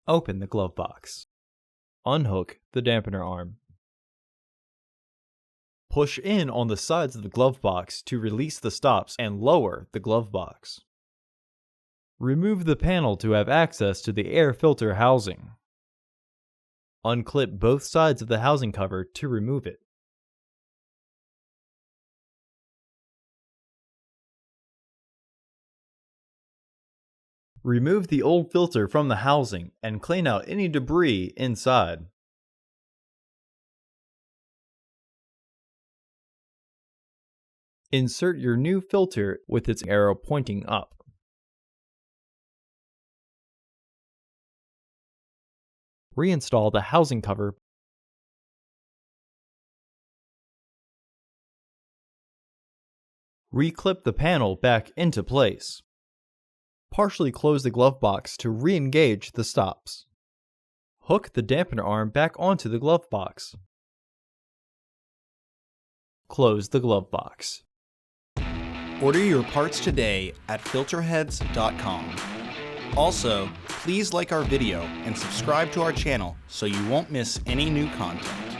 Open the glove box. Unhook the dampener arm. Push in on the sides of the glove box to release the stops and lower the glove box. Remove the panel to have access to the air filter housing. Unclip both sides of the housing cover to remove it. Remove the old filter from the housing and clean out any debris inside. Insert your new filter with its arrow pointing up. Reinstall the housing cover. Reclip the panel back into place. Partially close the glove box to re-engage the stops. Hook the dampener arm back onto the glove box. Close the glove box. Order your parts today at filterheads.com. Also, please like our video and subscribe to our channel so you won't miss any new content.